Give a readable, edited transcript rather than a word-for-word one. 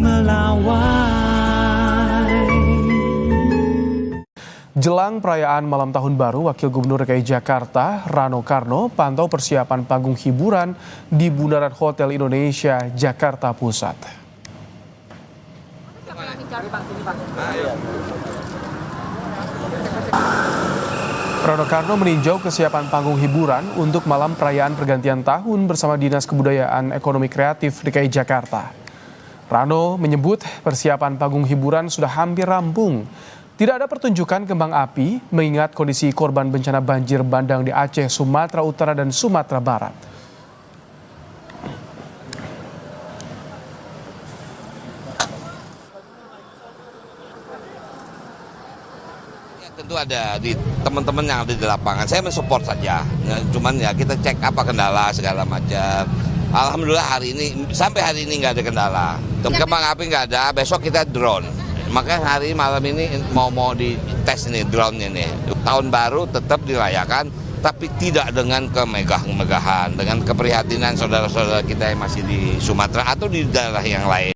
melawai. Jelang perayaan malam tahun baru, Wakil Gubernur DKI Jakarta, Rano Karno, pantau persiapan panggung hiburan di Bundaran Hotel Indonesia, Jakarta Pusat. Rano Karno meninjau kesiapan panggung hiburan untuk malam perayaan pergantian tahun bersama Dinas Kebudayaan Ekonomi Kreatif DKI Jakarta. Rano menyebut persiapan panggung hiburan sudah hampir rampung. Tidak ada pertunjukan kembang api mengingat kondisi korban bencana banjir bandang di Aceh, Sumatera Utara, dan Sumatera Barat. Tentu ada di teman-teman yang ada di lapangan. Saya mensupport saja. Cuman ya kita cek apa kendala segala macam. Alhamdulillah sampai hari ini nggak ada kendala. Kembang api nggak ada. Besok kita drone. Makanya malam ini mau dites nih drone-nya nih. Tahun baru tetap dirayakan, tapi tidak dengan kemegahan, dengan keprihatinan saudara-saudara kita yang masih di Sumatera atau di daerah yang lain.